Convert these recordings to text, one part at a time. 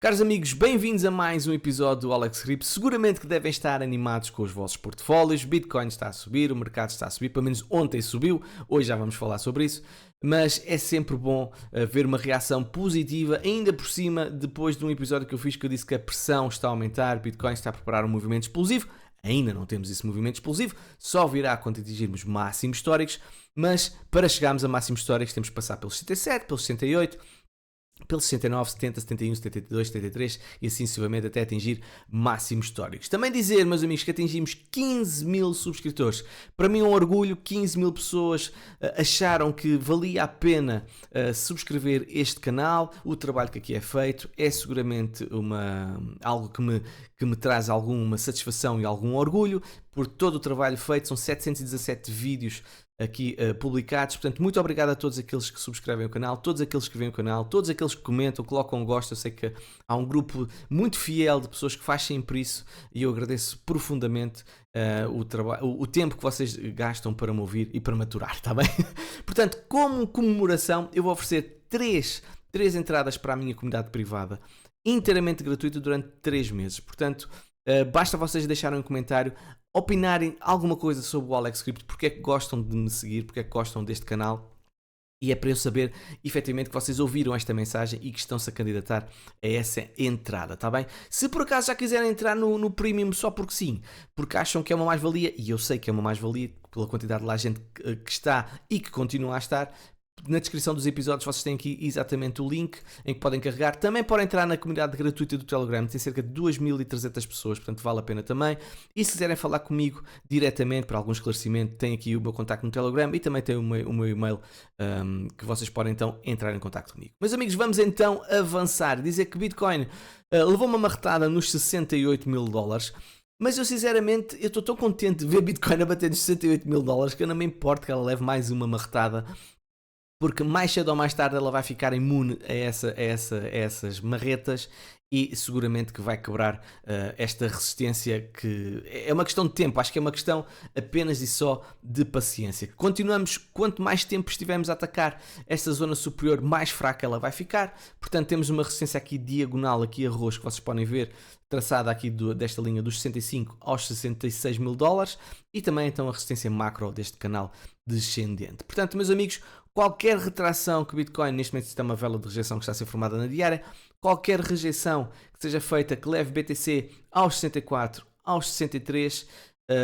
Caros amigos, bem-vindos a mais um episódio do Alex Grip. Seguramente que devem estar animados com os vossos portfólios. Bitcoin está a subir, o mercado está a subir, pelo menos ontem subiu, hoje já vamos falar sobre isso. Mas é sempre bom ver uma reação positiva, ainda por cima, depois de um episódio que eu fiz que eu disse que a pressão está a aumentar, Bitcoin está a preparar um movimento explosivo. Ainda não temos esse movimento explosivo, só virá quando atingirmos máximos históricos, mas para chegarmos a máximos históricos temos que passar pelos 67, pelos 68, pelos 69, 70, 71, 72, 73 e assim sucessivamente até atingir máximos históricos. Também dizer, meus amigos, que atingimos 15 mil subscritores. Para mim é um orgulho, 15 mil pessoas acharam que valia a pena subscrever este canal. O trabalho que aqui é feito é seguramente algo que me traz alguma satisfação e algum orgulho por todo o trabalho feito. São 717 vídeos aqui publicados, portanto muito obrigado a todos aqueles que subscrevem o canal, todos aqueles que veem o canal, todos aqueles que comentam, colocam um gosto. Eu sei que há um grupo muito fiel de pessoas que faz sempre isso e eu agradeço profundamente o tempo que vocês gastam para me ouvir e para maturar, está bem? Portanto, como comemoração, eu vou oferecer três entradas para a minha comunidade privada, inteiramente gratuita durante 3 meses, portanto basta vocês deixarem um comentário, opinarem alguma coisa sobre o Alex Crypto, porque é que gostam de me seguir, porque é que gostam deste canal, e é para eu saber efetivamente que vocês ouviram esta mensagem e que estão-se a candidatar a essa entrada, tá bem? Se por acaso já quiserem entrar no Premium só porque sim, porque acham que é uma mais-valia, e eu sei que é uma mais-valia pela quantidade de lá gente que está e que continua a estar, na descrição dos episódios vocês têm aqui exatamente o link em que podem carregar. Também podem entrar na comunidade gratuita do Telegram, tem cerca de 2.300 pessoas, portanto vale a pena também. E se quiserem falar comigo diretamente para algum esclarecimento, tem aqui o meu contacto no Telegram e também tem o meu e-mail que vocês podem então entrar em contacto comigo. Meus amigos, vamos então avançar. Dizer que Bitcoin levou uma marretada nos 68 mil dólares. Mas eu sinceramente, eu estou tão contente de ver Bitcoin a bater nos 68 mil dólares que eu não me importo que ela leve mais uma marretada, porque mais cedo ou mais tarde ela vai ficar imune a essas marretas e seguramente que vai quebrar esta resistência, que é uma questão de tempo. Acho que é uma questão apenas e só de paciência. Continuamos, quanto mais tempo estivermos a atacar esta zona superior, mais fraca ela vai ficar. Portanto, temos uma resistência aqui diagonal, aqui a roxo, que vocês podem ver, traçada aqui desta linha dos 65 aos 66 mil dólares, e também então a resistência macro deste canal descendente. Portanto, meus amigos, qualquer retração que o Bitcoin, neste momento está uma vela de rejeição que está a ser formada na diária, qualquer rejeição que seja feita que leve BTC aos 64, aos 63,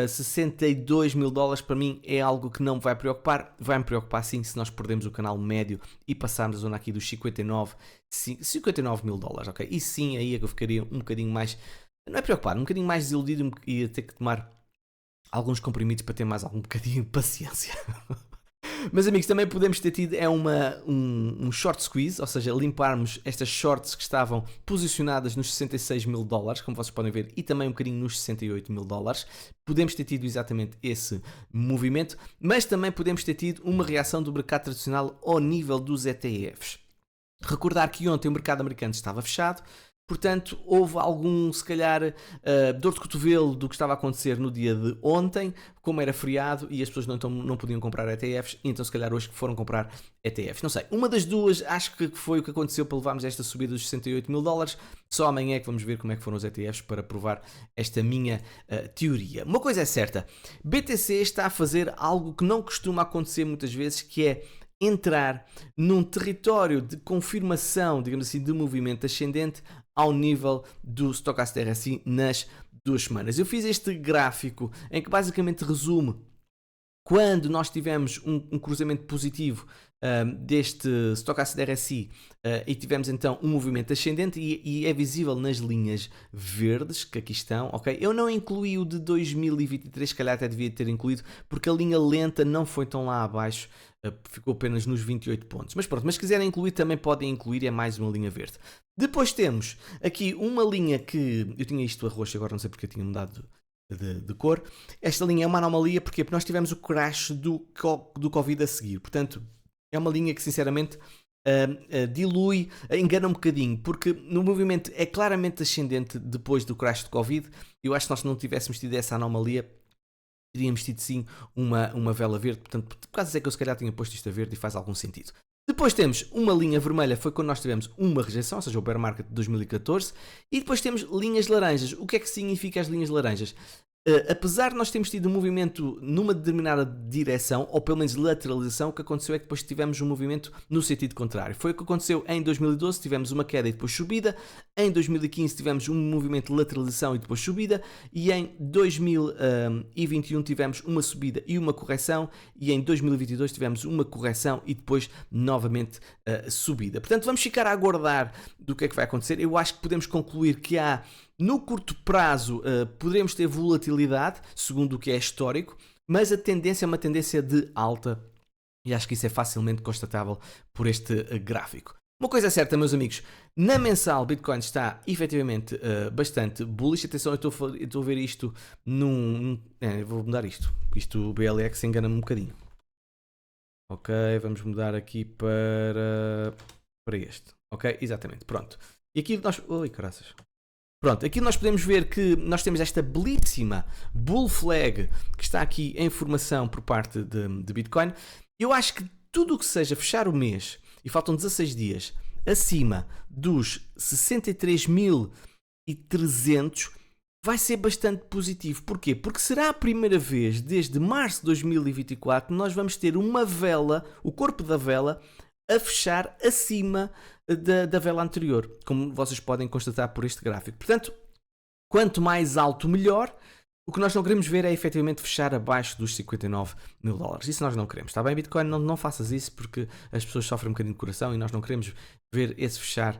62 mil dólares, para mim é algo que não me vai preocupar. Vai-me preocupar sim se nós perdemos o canal médio e passarmos a zona aqui dos 59 mil dólares, ok? E sim, aí é que eu ficaria um bocadinho mais, não é preocupado, um bocadinho mais desiludido e ia ter que tomar alguns comprimidos para ter mais algum bocadinho de paciência. Mas amigos, também podemos ter tido um short squeeze, ou seja, limparmos estas shorts que estavam posicionadas nos 66 mil dólares, como vocês podem ver, e também um bocadinho nos 68 mil dólares. Podemos ter tido exatamente esse movimento, mas também podemos ter tido uma reação do mercado tradicional ao nível dos ETFs. Recordar que ontem o mercado americano estava fechado, portanto, houve algum, se calhar, dor de cotovelo do que estava a acontecer no dia de ontem, como era feriado e as pessoas não podiam comprar ETFs, então se calhar hoje foram comprar ETFs. Não sei, uma das duas, acho que foi o que aconteceu para levarmos esta subida dos 68 mil dólares. Só amanhã é que vamos ver como é que foram os ETFs para provar esta minha teoria. Uma coisa é certa, BTC está a fazer algo que não costuma acontecer muitas vezes, que é entrar num território de confirmação, digamos assim, de movimento ascendente ao nível do Stochastic RSI nas 2 semanas. Eu fiz este gráfico em que basicamente resume quando nós tivemos um cruzamento positivo deste Stochastic RSI e tivemos então um movimento ascendente e é visível nas linhas verdes que aqui estão, ok? Eu não incluí o de 2023, se calhar até devia ter incluído, porque a linha lenta não foi tão lá abaixo, ficou apenas nos 28 pontos. Mas pronto, mas se quiserem incluir também podem incluir, é mais uma linha verde. Depois temos aqui uma linha que eu tinha isto a roxo, agora não sei porque eu tinha mudado de cor. Esta linha é uma anomalia, porque nós tivemos o crash do Covid a seguir, portanto é uma linha que sinceramente dilui, engana um bocadinho, porque no movimento é claramente ascendente depois do crash de Covid. Eu acho que nós, se não tivéssemos tido essa anomalia, teríamos tido sim uma vela verde, portanto por causa disso é que eu se calhar tinha posto isto a verde e faz algum sentido. Depois temos uma linha vermelha, foi quando nós tivemos uma rejeição, ou seja, o bear market de 2014. E depois temos linhas laranjas. O que é que significa as linhas laranjas? Apesar de nós termos tido um movimento numa determinada direção, ou pelo menos lateralização, o que aconteceu é que depois tivemos um movimento no sentido contrário. Foi o que aconteceu em 2012, tivemos uma queda e depois subida. Em 2015 tivemos um movimento de lateralização e depois subida. E em 2021 tivemos uma subida e uma correção. E em 2022 tivemos uma correção e depois novamente subida. Portanto, vamos ficar a aguardar do que é que vai acontecer. Eu acho que podemos concluir que há... No curto prazo, poderemos ter volatilidade, segundo o que é histórico, mas a tendência é uma tendência de alta e acho que isso é facilmente constatável por este gráfico. Uma coisa é certa, meus amigos, na mensal Bitcoin está efetivamente bastante bullish. Atenção, eu estou a ver isto vou mudar isto. Isto o BLX engana-me um bocadinho. Ok, vamos mudar aqui para este. Ok, exatamente, pronto. E aqui nós... Oi, caraças. Pronto, aqui nós podemos ver que nós temos esta belíssima bull flag que está aqui em formação por parte de Bitcoin. Eu acho que tudo o que seja fechar o mês, e faltam 16 dias, acima dos 63.300 vai ser bastante positivo. Porquê? Porque será a primeira vez desde março de 2024 que nós vamos ter uma vela, o corpo da vela, a fechar acima da vela anterior, como vocês podem constatar por este gráfico. Portanto, quanto mais alto, melhor. O que nós não queremos ver é efetivamente fechar abaixo dos 59 mil dólares. Isso nós não queremos, está bem, Bitcoin? Não faças isso porque as pessoas sofrem um bocadinho de coração e nós não queremos ver esse fechar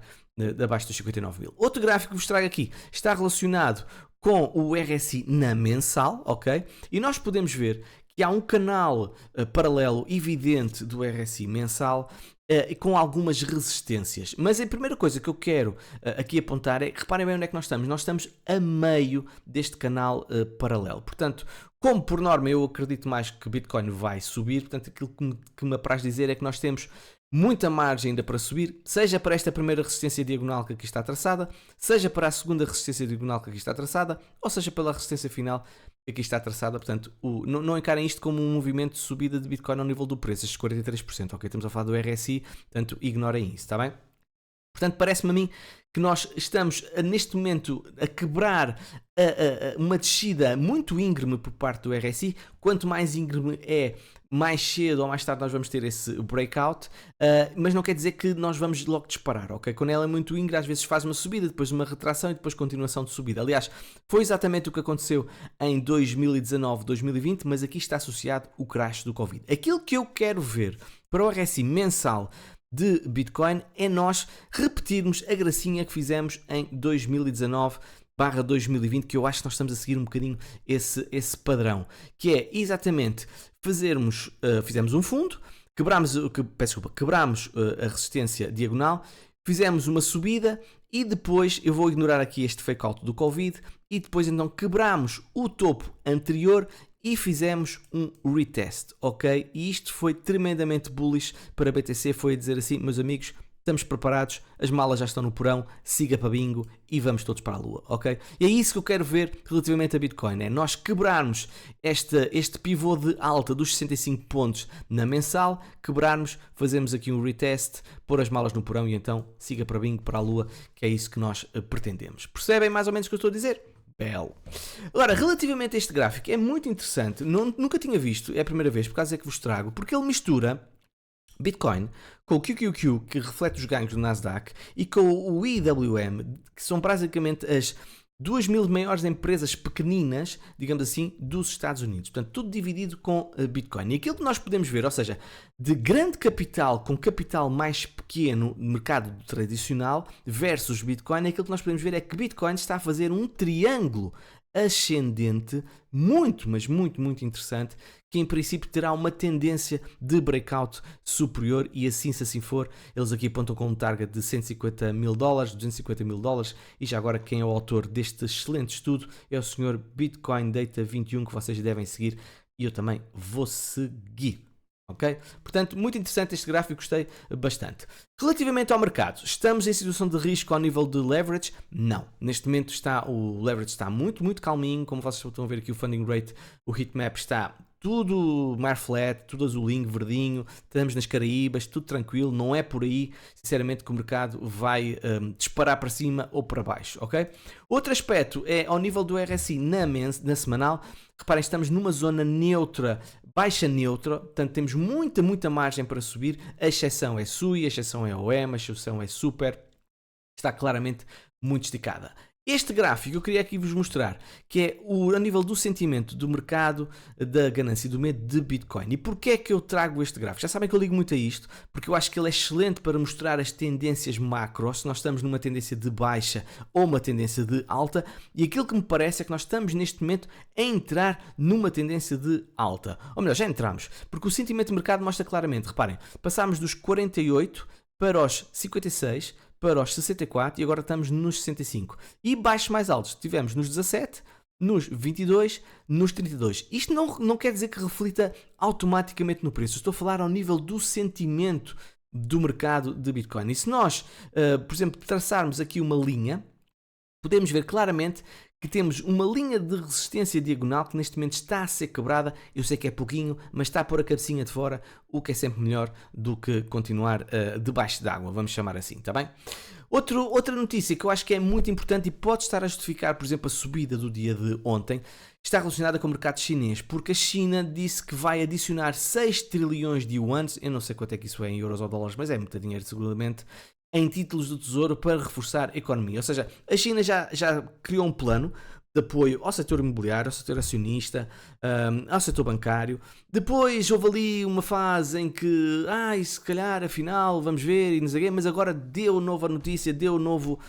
abaixo dos 59 mil. Outro gráfico que vos trago aqui está relacionado com o RSI na mensal, ok? E nós podemos ver que há um canal paralelo evidente do RSI mensal com algumas resistências. Mas a primeira coisa que eu quero aqui apontar é, reparem bem onde é que nós estamos. Nós estamos a meio deste canal paralelo. Portanto, como por norma eu acredito mais que Bitcoin vai subir, portanto aquilo que me apraz dizer é que nós temos muita margem ainda para subir, seja para esta primeira resistência diagonal que aqui está traçada, seja para a segunda resistência diagonal que aqui está traçada, ou seja pela resistência final que aqui está traçada. Portanto, não encarem isto como um movimento de subida de Bitcoin ao nível do preço, estes 43%, ok? Estamos a falar do RSI, portanto, ignorem isso, está bem? Portanto, parece-me a mim que nós estamos neste momento a quebrar uma descida muito íngreme por parte do RSI. Quanto mais íngreme é, mais cedo ou mais tarde nós vamos ter esse breakout, mas não quer dizer que nós vamos logo disparar, ok? Quando ela é muito íngreme, às vezes faz uma subida, depois uma retração e depois continuação de subida. Aliás, foi exatamente o que aconteceu em 2019, 2020, mas aqui está associado o crash do Covid. Aquilo que eu quero ver para o RSI mensal de Bitcoin é nós repetirmos a gracinha que fizemos em 2019/2020, que eu acho que nós estamos a seguir um bocadinho esse padrão, que é exatamente fizemos um fundo, quebramos a resistência diagonal, fizemos uma subida e depois, eu vou ignorar aqui este fake out do Covid, e depois então quebramos o topo anterior e fizemos um retest, ok? E isto foi tremendamente bullish para a BTC, foi a dizer assim, meus amigos, estamos preparados, as malas já estão no porão, siga para bingo e vamos todos para a lua, ok? E é isso que eu quero ver relativamente a Bitcoin, é nós quebrarmos este pivô de alta dos 65 pontos na mensal, quebrarmos, fazemos aqui um retest, pôr as malas no porão e então siga para bingo, para a lua, que é isso que nós pretendemos. Percebem mais ou menos o que eu estou a dizer? Belo. Agora, relativamente a este gráfico, é muito interessante, nunca tinha visto, é a primeira vez, por causa é que vos trago, porque ele mistura Bitcoin com o QQQ, que reflete os ganhos do Nasdaq, e com o IWM, que são basicamente as 2.000 maiores empresas pequeninas, digamos assim, dos Estados Unidos. Portanto, tudo dividido com Bitcoin. E aquilo que nós podemos ver, ou seja, de grande capital com capital mais pequeno no mercado tradicional versus Bitcoin, aquilo que nós podemos ver é que Bitcoin está a fazer um triângulo ascendente muito, mas muito, muito interessante, que em princípio terá uma tendência de breakout superior e assim, se assim for, eles aqui apontam com um target de 150 mil dólares, 250 mil dólares, e já agora quem é o autor deste excelente estudo é o senhor Bitcoin Data 21, que vocês devem seguir e eu também vou seguir. Ok? Portanto, muito interessante este gráfico, gostei bastante. Relativamente ao mercado, estamos em situação de risco ao nível de leverage? Não. Neste momento o leverage está muito, muito calminho. Como vocês estão a ver aqui, o funding rate, o heatmap está tudo mar flat, tudo azulinho, verdinho, estamos nas Caraíbas, tudo tranquilo, não é por aí, sinceramente, que o mercado vai disparar para cima ou para baixo, ok? Outro aspecto é ao nível do RSI na semanal. Reparem, estamos numa zona neutra, baixa neutra, portanto temos muita margem para subir. A exceção é SUI, a exceção é OM, a exceção é Super, está claramente muito esticada. Este gráfico eu queria aqui vos mostrar, que é a nível do sentimento do mercado, da ganância e do medo de Bitcoin. E porquê é que eu trago este gráfico? Já sabem que eu ligo muito a isto, porque eu acho que ele é excelente para mostrar as tendências macro, se nós estamos numa tendência de baixa ou uma tendência de alta, e aquilo que me parece é que nós estamos neste momento a entrar numa tendência de alta. Ou melhor, já entramos, porque o sentimento de mercado mostra claramente, reparem, passámos dos 48 para os 56, para os 64 e agora estamos nos 65. E baixos mais altos tivemos nos 17, nos 22, nos 32. Isto não quer dizer que reflita automaticamente no preço. Estou a falar ao nível do sentimento do mercado de Bitcoin. E se nós, por exemplo, traçarmos aqui uma linha, podemos ver claramente que temos uma linha de resistência diagonal que neste momento está a ser quebrada. Eu sei que é pouquinho, mas está a pôr a cabecinha de fora, o que é sempre melhor do que continuar debaixo d'água, vamos chamar assim, está bem? Outra notícia que eu acho que é muito importante e pode estar a justificar, por exemplo, a subida do dia de ontem, está relacionada com o mercado chinês, porque a China disse que vai adicionar 6 trilhões de yuans, eu não sei quanto é que isso é em euros ou dólares, mas é muito dinheiro seguramente, em títulos do Tesouro para reforçar a economia. Ou seja, a China já criou um plano de apoio ao setor imobiliário, ao setor acionista, ao setor bancário. Depois houve ali uma fase em que, se calhar, afinal, vamos ver, e não sei o quê, mas agora deu nova notícia, deu novo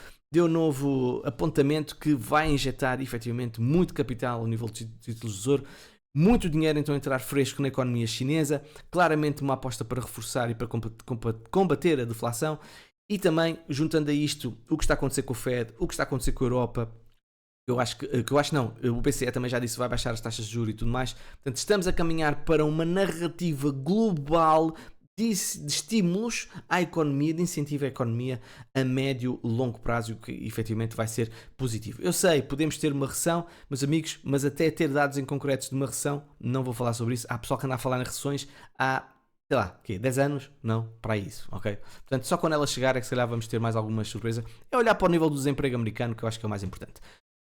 apontamento que vai injetar efetivamente muito capital ao nível de títulos do Tesouro. Muito dinheiro então a entrar fresco na economia chinesa. Claramente uma aposta para reforçar e para combater a deflação. E também, juntando a isto, o que está a acontecer com o Fed, o que está a acontecer com a Europa, o BCE também já disse que vai baixar as taxas de juros e tudo mais. Portanto, estamos a caminhar para uma narrativa global de estímulos à economia, de incentivo à economia a médio e longo prazo, que efetivamente vai ser positivo. Eu sei, podemos ter uma recessão, meus amigos, mas até ter dados em concretos de uma recessão, não vou falar sobre isso. Há pessoal que anda a falar em recessões há, sei lá, 10 anos? Não, para isso, ok? Portanto, só quando ela chegar é que se calhar vamos ter mais alguma surpresa. É olhar para o nível do desemprego americano, que eu acho que é o mais importante.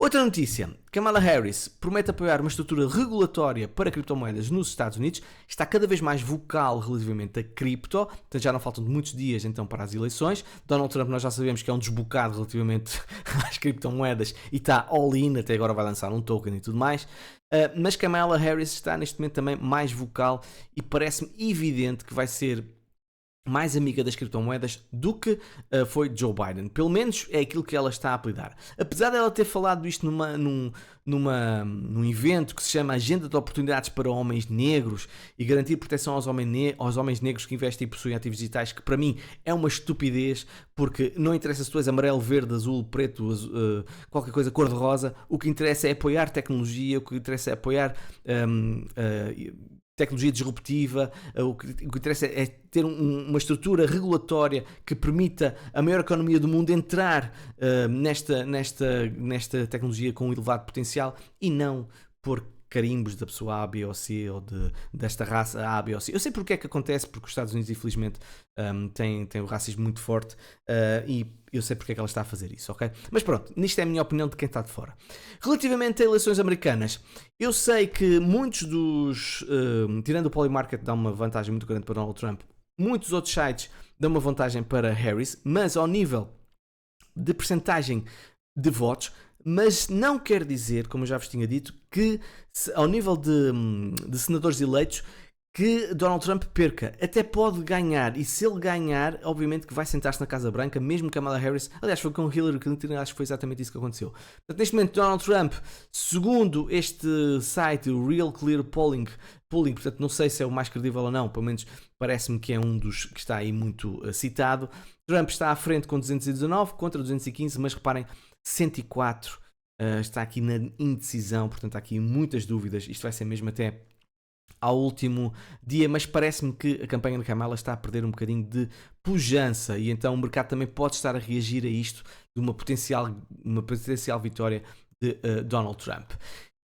Outra notícia, Kamala Harris promete apoiar uma estrutura regulatória para criptomoedas nos Estados Unidos, está cada vez mais vocal relativamente a cripto, portanto já não faltam muitos dias então para as eleições. Donald Trump nós já sabemos que é um desbocado relativamente às criptomoedas e está all-in, até agora vai lançar um token e tudo mais, mas Kamala Harris está neste momento também mais vocal e parece-me evidente que vai ser mais amiga das criptomoedas do que foi Joe Biden. Pelo menos é aquilo que ela está a apelidar. Apesar dela ter falado isto num evento que se chama Agenda de Oportunidades para Homens Negros e garantir proteção aos homens negros que investem e possuem ativos digitais, que para mim é uma estupidez, porque não interessa se tu és amarelo, verde, azul, preto, qualquer coisa cor-de-rosa. O que interessa é apoiar tecnologia, o que interessa é apoiar tecnologia disruptiva. O que interessa é ter uma estrutura regulatória que permita a maior economia do mundo entrar nesta tecnologia com um elevado potencial e não por carimbos da pessoa A, B ou C ou desta raça A, B ou C. Eu sei porque é que acontece, porque os Estados Unidos infelizmente têm o racismo muito forte e eu sei porque é que ela está a fazer isso, ok? Mas pronto, nisto é a minha opinião de quem está de fora. Relativamente a eleições americanas, eu sei que muitos tirando o Polymarket dá uma vantagem muito grande para Donald Trump, muitos outros sites dão uma vantagem para Harris, mas ao nível de percentagem de votos, mas não quer dizer, como eu já vos tinha dito, que ao nível de senadores eleitos, que Donald Trump perca. Até pode ganhar, e se ele ganhar, obviamente que vai sentar-se na Casa Branca, mesmo Kamala Harris. Aliás, foi com Hillary Clinton, acho que foi exatamente isso que aconteceu. Portanto, neste momento, Donald Trump, segundo este site, o Real Clear Polling, portanto, não sei se é o mais credível ou não, pelo menos parece-me que é um dos que está aí muito citado. Trump está à frente com 219 contra 215, mas reparem, 104 está aqui na indecisão, portanto há aqui muitas dúvidas. Isto vai ser mesmo até ao último dia, mas parece-me que a campanha de Kamala está a perder um bocadinho de pujança e então o mercado também pode estar a reagir a isto de uma potencial vitória de Donald Trump.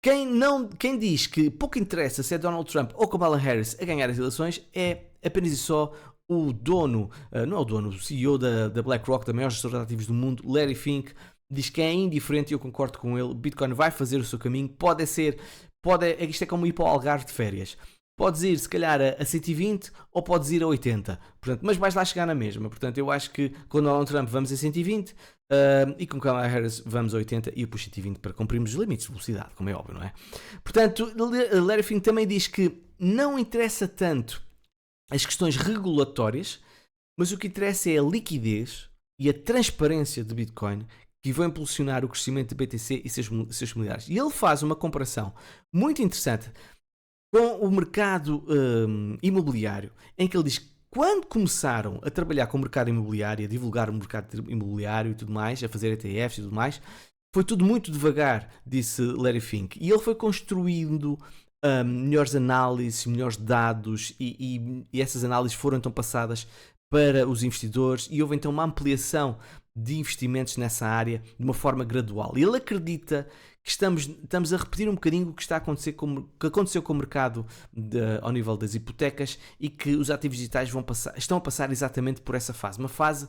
Quem diz que pouco interessa se é Donald Trump ou Kamala Harris a ganhar as eleições é apenas e só o dono, não é o dono, o CEO da BlackRock, da maior gestora de ativos do mundo, Larry Fink, diz que é indiferente e eu concordo com ele. Bitcoin vai fazer o seu caminho, isto é como ir para o Algarve de férias. Podes ir, se calhar, a 120 ou podes ir a 80. Portanto, mas vais lá chegar na mesma. Portanto, eu acho que com Donald Trump vamos a 120 e com Kamala Harris vamos a 80 e eu pus 120 para cumprirmos os limites de velocidade, como é óbvio, não é? Portanto, Larry Fink também diz que não interessa tanto as questões regulatórias, mas o que interessa é a liquidez e a transparência de Bitcoin que vão impulsionar o crescimento de BTC e seus familiares. E ele faz uma comparação muito interessante com o mercado imobiliário, em que ele diz que quando começaram a trabalhar com o mercado imobiliário, a divulgar o mercado imobiliário e tudo mais, a fazer ETFs e tudo mais, foi tudo muito devagar, disse Larry Fink. E ele foi construindo melhores análises, melhores dados e essas análises foram então passadas para os investidores e houve então uma ampliação de investimentos nessa área de uma forma gradual. E ele acredita que estamos a repetir um bocadinho o que está a acontecer que aconteceu com o mercado ao nível das hipotecas e que os ativos digitais estão a passar exatamente por essa fase. Uma fase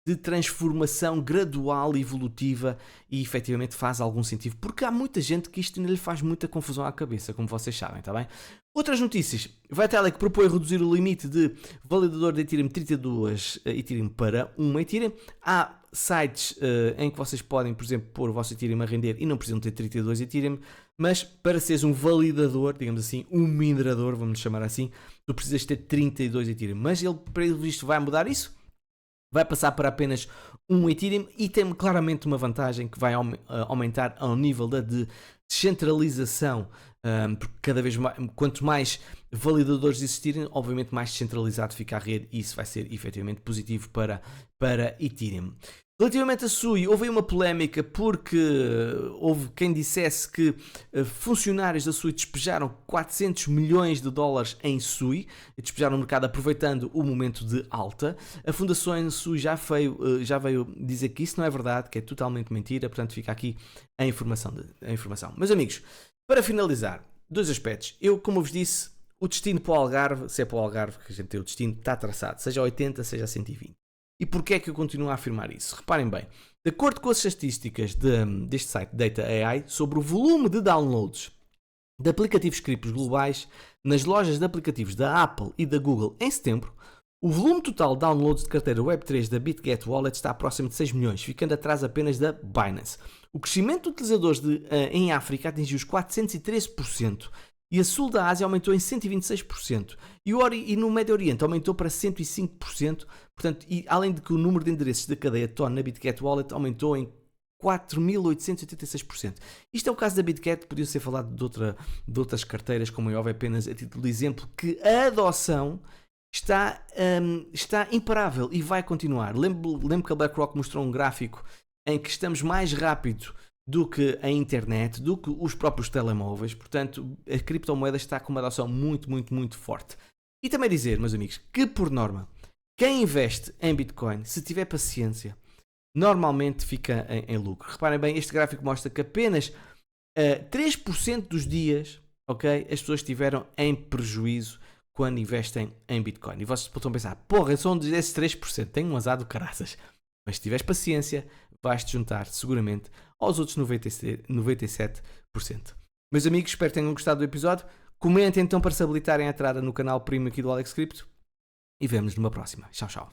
de transformação gradual e evolutiva e efetivamente faz algum sentido, porque há muita gente que isto ainda lhe faz muita confusão à cabeça, como vocês sabem, está bem? Outras notícias, Vitalik propõe reduzir o limite de validador de Ethereum 32 Ethereum para 1 Ethereum. Há sites em que vocês podem, por exemplo, pôr o vosso Ethereum a render e não precisam ter 32 Ethereum, mas para seres um validador, digamos assim, um minerador, vamos chamar assim, tu precisas ter 32 Ethereum, mas ele, para isto, vai mudar isso. Vai passar para apenas 1 Ethereum e tem claramente uma vantagem que vai aumentar ao nível da descentralização, porque cada vez mais, quanto mais validadores existirem, obviamente mais descentralizado fica a rede e isso vai ser efetivamente positivo para Ethereum. Relativamente a Sui, houve aí uma polémica porque houve quem dissesse que funcionários da Sui despejaram 400 milhões de dólares em Sui, despejaram no mercado aproveitando o momento de alta. A Fundação Sui já veio dizer que isso não é verdade, que é totalmente mentira, portanto fica aqui a informação. Meus amigos, para finalizar, dois aspectos. Como eu vos disse, o destino para o Algarve, se é para o Algarve que a gente tem o destino, está traçado, seja a 80, seja a 120. E porquê é que eu continuo a afirmar isso? Reparem bem, de acordo com as estatísticas deste site Data AI sobre o volume de downloads de aplicativos criptos globais nas lojas de aplicativos da Apple e da Google em setembro, o volume total de downloads de carteira Web3 da BitGet Wallet está próximo de 6 milhões, ficando atrás apenas da Binance. O crescimento de utilizadores em África atingiu os 413%. E a sul da Ásia aumentou em 126%. E no Médio Oriente aumentou para 105%. Portanto, e além de que o número de endereços da cadeia TON na BitGet Wallet aumentou em 4.886%. Isto é o caso da BitGet, podia ser falado de outras carteiras, como é óbvio, apenas a título de exemplo, que a adoção está imparável e vai continuar. Lembro que a BlackRock mostrou um gráfico em que estamos mais rápido do que a internet, do que os próprios telemóveis. Portanto, a criptomoeda está com uma adoção muito, muito, muito forte. E também dizer, meus amigos, que por norma, quem investe em Bitcoin, se tiver paciência, normalmente fica em lucro. Reparem bem, este gráfico mostra que apenas 3% dos dias, ok, as pessoas estiveram em prejuízo quando investem em Bitcoin. E vocês estão a pensar, porra, são desses 3%, tenho um azar do caraças. Mas se tiveres paciência, vais-te juntar seguramente aos outros 97%. Meus amigos, espero que tenham gostado do episódio. Comentem então para se habilitarem a entrada no canal Primo aqui do Alex Crypto. E vemo-nos numa próxima. Tchau, tchau.